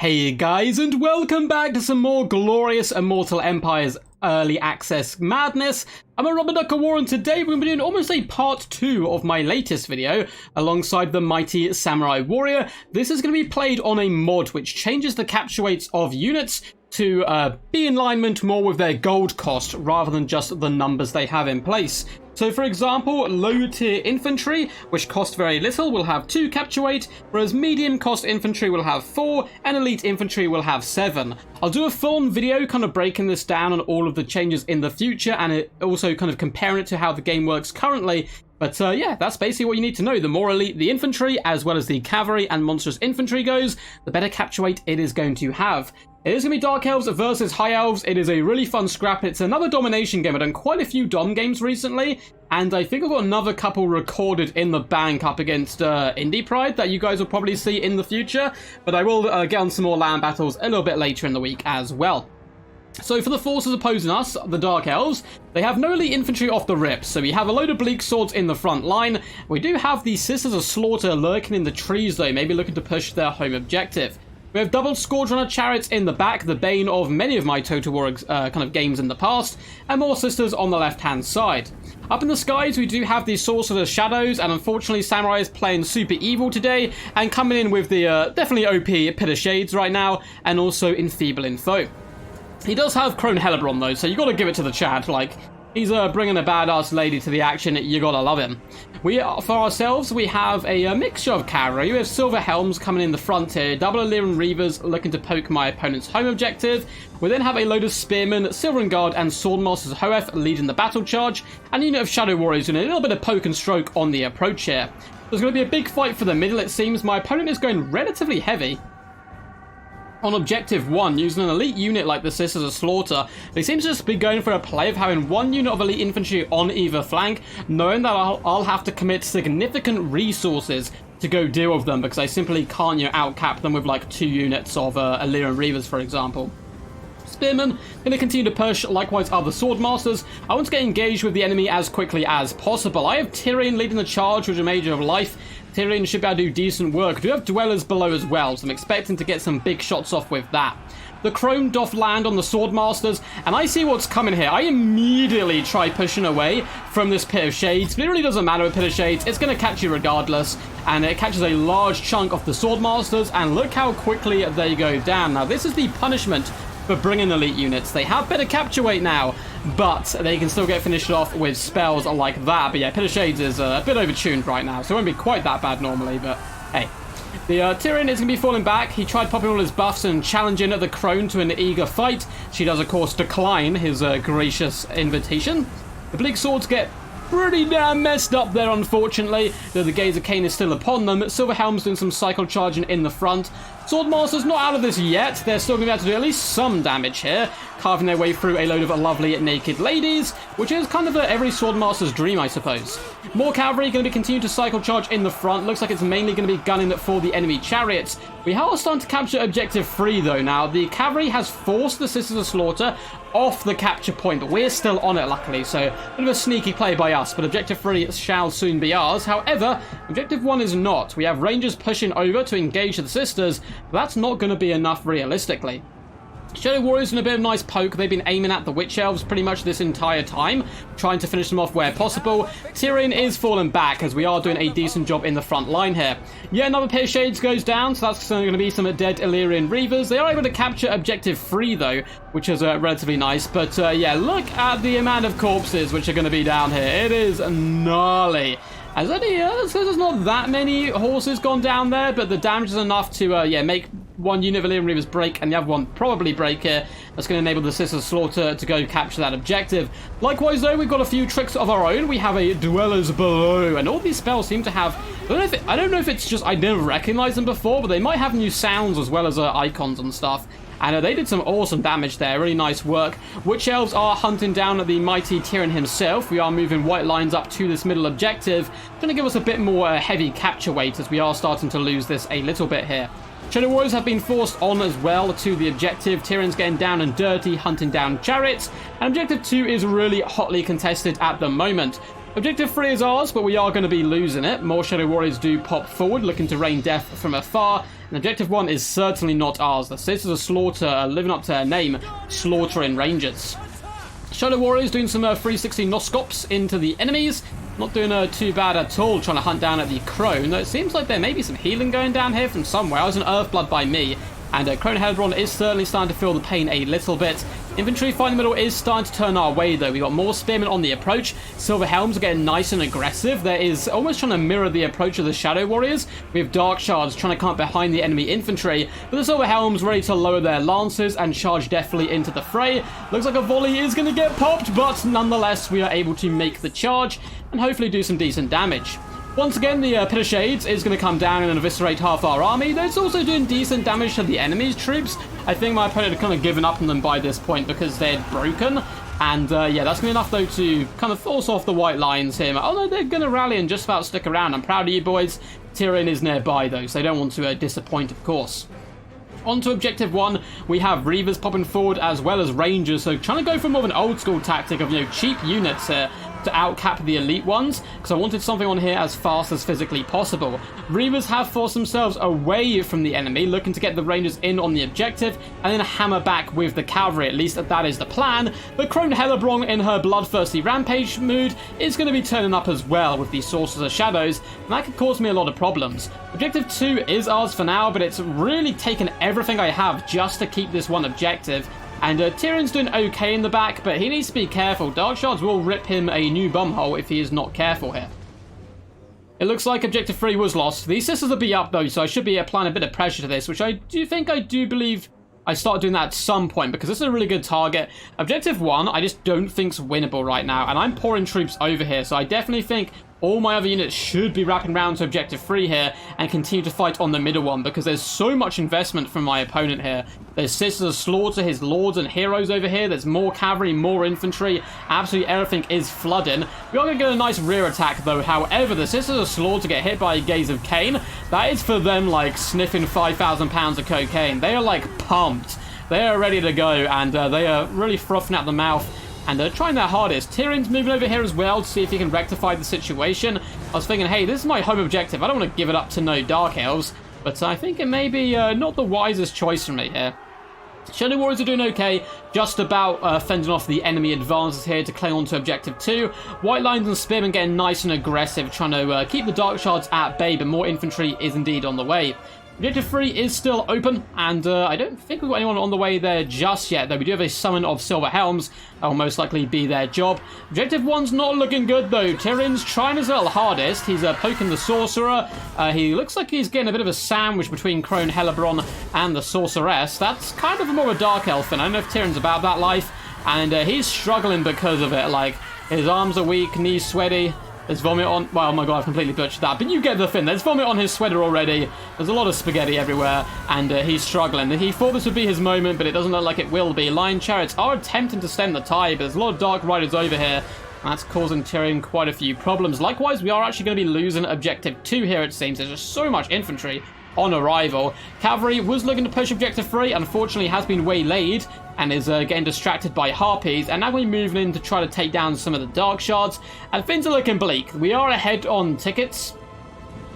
Hey guys, and welcome back to some more glorious Immortal Empires early access madness. I'm a Robert Ducker War, and today we're going to be doing almost a part 2 of my latest video alongside the mighty Samurai Warrior. This is going to be played on a mod which changes the capture weights of units to be in alignment more with their gold cost rather than just the numbers they have in place. So for example, low tier infantry, which cost very little, will have 2 capture weight, whereas medium cost infantry will have 4 and elite infantry will have 7. I'll do a full-on video kind of breaking this down on all of the changes in the future, and it also kind of comparing it to how the game works currently. But yeah, that's basically what you need to know. The more elite the infantry, as well as the cavalry and monstrous infantry goes, the better capture weight it is going to have. It is going to be Dark Elves versus High Elves. It is a really fun scrap. It's another domination game. I've done quite a few Dom games recently, and I think I've got another couple recorded in the bank up against indypride that you guys will probably see in the future. But I will get on some more land battles a little bit later in the week as well. So for the forces opposing us, the Dark Elves, they have no elite infantry off the rip, so we have a load of bleak swords in the front line. We do have the Sisters of Slaughter lurking in the trees though, maybe looking to push their home objective. We have double Scourge Runner chariots in the back, the bane of many of my Total War kind of games in the past, and more Sisters on the left-hand side. Up in the skies, we do have the Sorcerer's Shadows, and unfortunately Samurai is playing super evil today, and coming in with the definitely OP Pit of Shades right now, and also Enfeebling Foe. He does have Crone Hellebron though, so you got to give it to the Chad. Like, he's bringing a badass lady to the action. You gotta love him. For ourselves, we have a mixture of cavalry. We have Silver Helms coming in the front here, double Illyrian Reavers looking to poke my opponent's home objective. We then have a load of Spearmen, Silver Guard, and Swordmasters Hoeth leading the battle charge, and a unit of Shadow Warriors doing a little bit of poke and stroke on the approach here. There's going to be a big fight for the middle, it seems. My opponent is going relatively heavy on Objective 1, using an elite unit like the Sisters of Slaughter. They seem to just be going for a play of having one unit of elite infantry on either flank, knowing that I'll have to commit significant resources to go deal with them, because I simply can't, outcap them with like 2 units of Illyrian Reavers, for example. Spearmen going to continue to push, likewise other Swordmasters. I want to get engaged with the enemy as quickly as possible. I have Tyrion leading the charge with a Major of Life. Tyrion should be able to do decent work. I do have Dwellers below as well, so I'm expecting to get some big shots off with that. The Chrome doth land on the Swordmasters, and I see what's coming here. I immediately try pushing away from this Pit of Shades, but it really doesn't matter with Pit of Shades. It's going to catch you regardless, and it catches a large chunk of the Swordmasters, and look how quickly they go down. Now, this is the punishment for bringing elite units. They have better capture weight now, but they can still get finished off with spells like that. But yeah, Pit of Shades is a bit overtuned right now, so it won't be quite that bad normally, but hey. The Tyrion is going to be falling back. He tried popping all his buffs and challenging the Crone to an eager fight. She does, of course, decline his gracious invitation. The Bleak Swords get pretty damn messed up there, unfortunately, though the Gaze of Cain is still upon them. Silver Helm's doing some cycle charging in the front. Swordmasters not out of this yet. They're still going to be able to do at least some damage here, carving their way through a load of lovely naked ladies, which is kind of every Swordmaster's dream, I suppose. More cavalry going to be continuing to cycle charge in the front. Looks like it's mainly going to be gunning for the enemy chariots. We are starting to capture Objective 3 though now. The cavalry has forced the Sisters of Slaughter off the capture point, but we're still on it luckily, so a bit of a sneaky play by us, but Objective 3 shall soon be ours. However, Objective 1 is not. We have Rangers pushing over to engage the Sisters, but that's not going to be enough realistically. Shadow Warriors in a bit of nice poke. They've been aiming at the Witch Elves pretty much this entire time, trying to finish them off where possible. Tyrion is falling back, as we are doing a decent job in the front line here. Yeah, another Pit of Shades goes down, so that's going to be some dead Illyrian Reavers. They are able to capture Objective 3 though, which is relatively nice. But yeah, look at the amount of corpses which are going to be down here. It is gnarly. As there's not that many horses gone down there, but the damage is enough to yeah, make one unit of Illyrian Reavers break and the other one probably break here. That's going to enable the Sisters of Slaughter to go capture that objective. Likewise though, we've got a few tricks of our own. We have a Dwellers Below, and all these spells seem to have, I don't know if it's just I never recognized them before, but they might have new sounds as well as icons and stuff. And they did some awesome damage there. Really nice work. Witch Elves are hunting down the mighty Tyrion himself. We are moving white lines up to this middle objective. Going to give us a bit more heavy capture weight, as we are starting to lose this a little bit here. Shadow Warriors have been forced on as well to the objective. Tyrion's getting down and dirty, hunting down chariots. And Objective 2 is really hotly contested at the moment. Objective 3 is ours, but we are going to be losing it. More Shadow Warriors do pop forward, looking to rain death from afar. And Objective 1 is certainly not ours. The Sisters of Slaughter are living up to their name, slaughtering Rangers. Shadow Warriors doing some 360 noscopes into the enemies. Not doing too bad at all, trying to hunt down at the Crone. It seems like there may be some healing going down here from somewhere. I was an Earthblood by me. And Crone Helibron is certainly starting to feel the pain a little bit. Infantry fight in the middle is starting to turn our way, though. We've got more spearmen on the approach. Silver Helms are getting nice and aggressive. There is almost trying to mirror the approach of the Shadow Warriors. We have Dark Shards trying to come up behind the enemy infantry. But the Silver Helms ready to lower their lances and charge deftly into the fray. Looks like a volley is going to get popped, but nonetheless, we are able to make the charge and hopefully do some decent damage. Once again, the Pit of Shades is going to come down and eviscerate half our army, though it's also doing decent damage to the enemy's troops. I think my opponent had kind of given up on them by this point because they're broken. And yeah, that's going to be enough, though, to kind of force off the white lines here. Although they're going to rally and just about stick around. I'm proud of you boys. Tyrion is nearby, though, so they don't want to disappoint, of course. On to Objective 1, we have Reavers popping forward as well as Rangers, so trying to go for more of an old school tactic of, cheap units here to outcap the elite ones, because I wanted something on here as fast as physically possible. Reavers have forced themselves away from the enemy, looking to get the Rangers in on the objective, and then hammer back with the cavalry. At least that is the plan. But Crone Helibron, in her bloodthirsty rampage mood, is going to be turning up as well with the Sorcerers of Shadows, and that could cause me a lot of problems. Objective 2 is ours for now, but it's really taken everything I have just to keep this one objective. And Tyrion's doing okay in the back, but he needs to be careful. Dark Shards will rip him a new bumhole if he is not careful here. It looks like Objective 3 was lost. These Sisters will be up, though, so I should be applying a bit of pressure to this, which I do believe I started doing that at some point, because this is a really good target. Objective 1, I just don't think's winnable right now, and I'm pouring troops over here, so I definitely think all my other units should be wrapping around to Objective 3 here and continue to fight on the middle one, because there's so much investment from my opponent here. There's Sisters of Slaughter, his lords and heroes over here. There's more cavalry, more infantry. Absolutely everything is flooding. We are going to get a nice rear attack, though. However, the Sisters of Slaughter get hit by a gaze of Cain. That is for them like sniffing 5,000 pounds of cocaine. They are like pumped. They are ready to go, and they are really frothing at the mouth. And they're trying their hardest. Tyrion's moving over here as well to see if he can rectify the situation. I was thinking, hey, this is my home objective. I don't want to give it up to no Dark Elves. But I think it may be not the wisest choice for me here. Shadow Warriors are doing okay, just about fending off the enemy advances here to cling on to Objective 2. White Lines and Spearmen getting nice and aggressive, trying to keep the Dark Shards at bay, but more infantry is indeed on the way. Objective 3 is still open, and I don't think we've got anyone on the way there just yet, though we do have a summon of Silver Helms. That will most likely be their job. Objective 1's not looking good, though. Tyrion's trying his little hardest. He's poking the Sorcerer. He looks like he's getting a bit of a sandwich between Crone Helibron and the Sorceress. That's kind of more of a Dark Elf, and I don't know if Tyrion's about that life, and he's struggling because of it. Like, his arms are weak, knees sweaty. There's vomit on... Well, oh my god, I've completely butchered that. But you get the thing. There's vomit on his sweater already. There's a lot of spaghetti everywhere. And he's struggling. He thought this would be his moment, but it doesn't look like it will be. Lion Chariots are attempting to stem the tide, but there's a lot of Dark Riders over here. That's causing Tyrion quite a few problems. Likewise, we are actually going to be losing Objective 2 here, it seems. There's just so much infantry on arrival. Cavalry was looking to push Objective 3. Unfortunately, has been waylaid and is getting distracted by Harpies, and now we're moving in to try to take down some of the Dark Shards, and things are looking bleak. We are ahead on tickets,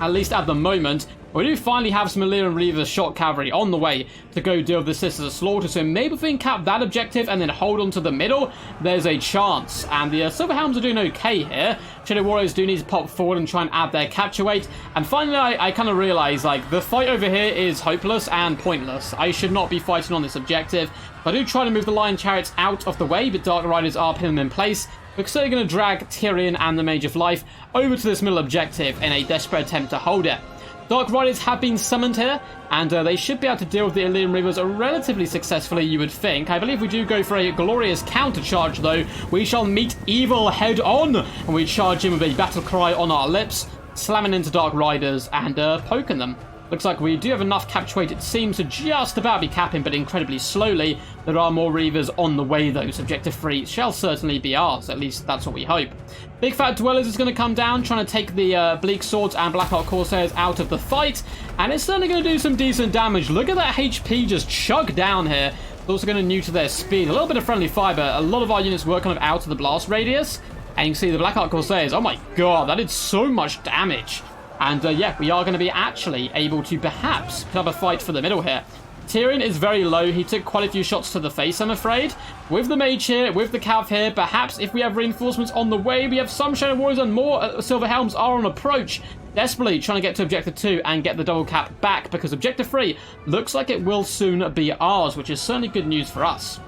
at least at the moment. We do finally have some Illyrian Reavers shot cavalry on the way to go deal with the Sisters of Slaughter, so maybe if we can cap that objective and then hold on to the middle, there's a chance. And the Silver Helms are doing okay here. Shadow Warriors do need to pop forward and try and add their capture weight. And finally, I kind of realize, like, the fight over here is hopeless and pointless. I should not be fighting on this objective. I do try to move the Lion Chariots out of the way, but Dark Riders are pinning them in place. We're certainly going to drag Tyrion and the Mage of Life over to this middle objective in a desperate attempt to hold it. Dark Riders have been summoned here, and they should be able to deal with the Illyrian Reavers relatively successfully, you would think. I believe we do go for a glorious counter-charge, though. We shall meet evil head-on, and we charge him with a battle cry on our lips, slamming into Dark Riders and poking them. Looks like we do have enough capture weight, it seems, to just about be capping, but incredibly slowly. There are more Reavers on the way, though, so Objective 3 shall certainly be ours. At least that's what we hope. Big Fat Dwellers is going to come down, trying to take the Bleak Swords and Blackheart Corsairs out of the fight, and it's certainly going to do some decent damage. Look at that HP just chug down here. It's also going to neuter their speed. A little bit of friendly fire, but a lot of our units were kind of out of the blast radius. And you can see the Black Ark Corsairs. Oh my god, that did so much damage. And yeah, we are going to be actually able to perhaps have a fight for the middle here. Tyrion is very low. He took quite a few shots to the face, I'm afraid. With the mage here, with the cav here, perhaps if we have reinforcements on the way, we have some Shadow Warriors and more Silver Helms are on approach. Desperately trying to get to Objective 2 and get the double cap back, because Objective 3 looks like it will soon be ours, which is certainly good news for us.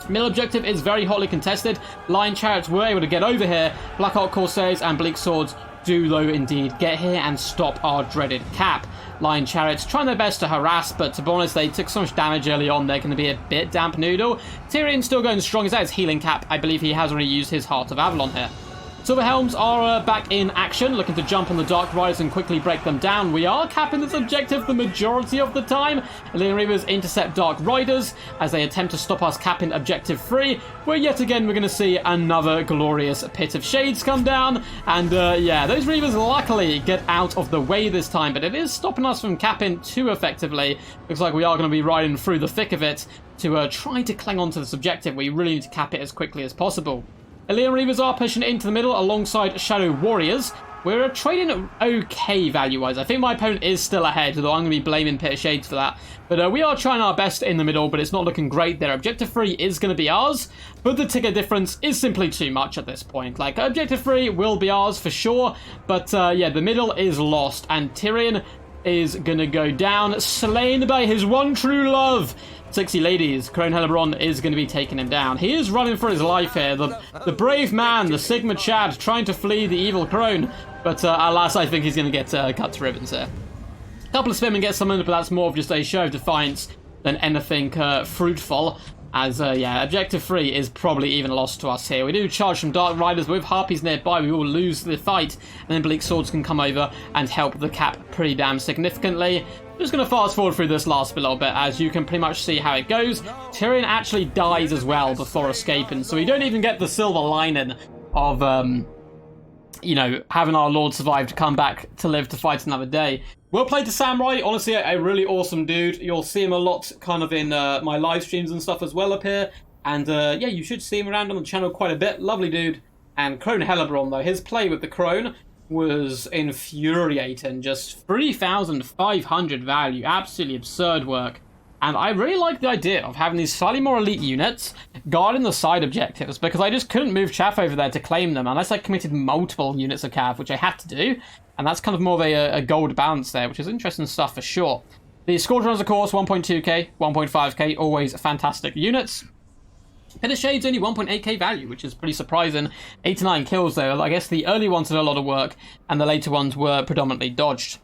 Middle objective is very hotly contested. Lion Chariots were able to get over here. Black Ark Corsairs and Bleak Swords do, though, indeed get here and stop our dreaded cap. Lion Chariots trying their best to harass, but to be honest, they took so much damage early on, they're going to be a bit damp noodle. Tyrion still going strong. Is that his healing cap? I believe he has already used his Heart of Avalon here. Silver Helms are back in action, looking to jump on the Dark Riders and quickly break them down. We are capping this objective the majority of the time. Illyrian Reavers intercept Dark Riders as they attempt to stop us capping Objective 3, where yet again we're going to see another glorious Pit of Shades come down. And yeah, those Reavers luckily get out of the way this time, but it is stopping us from capping too effectively. Looks like we are going to be riding through the thick of it to try to cling on to this objective. We really need to cap it as quickly as possible. Illyrian Reavers are pushing it into the middle alongside Shadow Warriors. We're trading okay value-wise. I think my opponent is still ahead, although I'm going to be blaming Pit of Shades for that. But we are trying our best in the middle, but it's not looking great there. Objective 3 is going to be ours, but the ticket difference is simply too much at this point. Like, Objective 3 will be ours for sure, but yeah, the middle is lost, and Tyrion is going to go down, slain by his one true love. 60 ladies, Crone Hellebron is going to be taking him down. He is running for his life here. The brave man, the Sigma Chad, trying to flee the evil Crone. But alas, I think he's going to get cut to ribbons here. A couple of spin and get summoned, but that's more of just a show of defiance than anything fruitful. As, yeah, Objective 3 is probably even lost to us here. We do charge some Dark Riders, but with Harpies nearby, we will lose the fight. And then Bleak Swords can come over and help the cap pretty damn significantly. I'm just going to fast forward through this last little bit, as you can pretty much see how it goes. Tyrion actually dies as well before escaping, so we don't even get the silver lining of, you know, having our Lord survive to come back to live to fight another day. Well played to Samurai, honestly a really awesome dude. You'll see him a lot kind of in my live streams and stuff as well up here. And yeah, you should see him around on the channel quite a bit. Lovely dude. And Crone Hellebron, though, his play with the Crone was infuriating. Just 3,500 value. Absolutely absurd work. And I really like the idea of having these slightly more elite units guarding the side objectives, because I just couldn't move Chaff over there to claim them unless I committed multiple units of Cav, which I had to do. And that's kind of more of a gold balance there, which is interesting stuff for sure. The Squadrons, of course, 1.2k, 1.5k, always fantastic units. Pit of Shades only 1.8k value, which is pretty surprising. 89 kills though. I guess the early ones did a lot of work, and the later ones were predominantly dodged.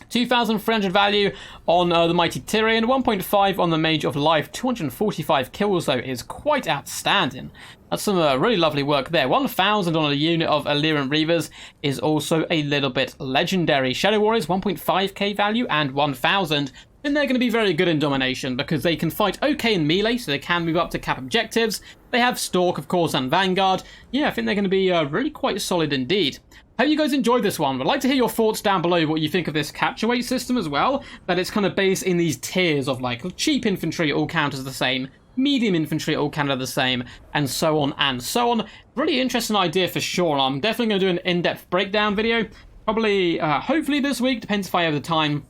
2,300 value on the Mighty Tyrion, 1.5 on the Mage of Life. 245 kills, though, is quite outstanding. That's some really lovely work there. 1,000 on a unit of Illyrian Reavers is also a little bit legendary. Shadow Warriors, 1.5k value and 1,000. And they're going to be very good in domination because they can fight okay in melee, so they can move up to cap objectives. They have Stalk, of course, and Vanguard. Yeah, I think they're going to be really quite solid indeed. Hope you guys enjoyed this one. I'd like to hear your thoughts down below, what you think of this capture weight system as well. That it's kind of based in these tiers of like cheap infantry all count as the same, medium infantry all count as the same, and so on and so on. Really interesting idea for sure. I'm definitely going to do an in-depth breakdown video. Probably, hopefully this week, depends if I have the time.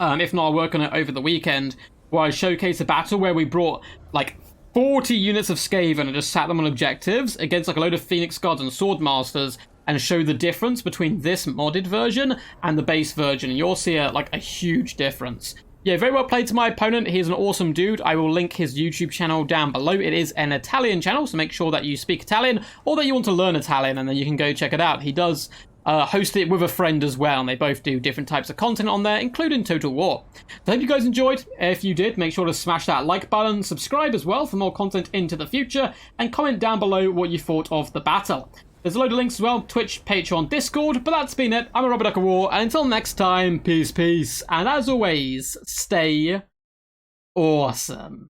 If not, I'll work on it over the weekend, where I showcase a battle where we brought like 40 units of Skaven and just sat them on objectives against like a load of Phoenix Guards and Swordmasters, and show the difference between this modded version and the base version. And you'll see like a huge difference. Yeah, very well played to my opponent. He's an awesome dude. I will link his YouTube channel down below. It is an Italian channel, so make sure that you speak Italian, or that you want to learn Italian, and then you can go check it out. He does host it with a friend as well, and they both do different types of content on there, including Total War. So I hope you guys enjoyed. If you did, make sure to smash that like button, subscribe as well for more content into the future, and comment down below what you thought of the battle. There's a load of links as well, Twitch, Patreon, Discord, but that's been it. I'm a Robert Duck of War, and until next time, peace, peace, and as always, stay awesome.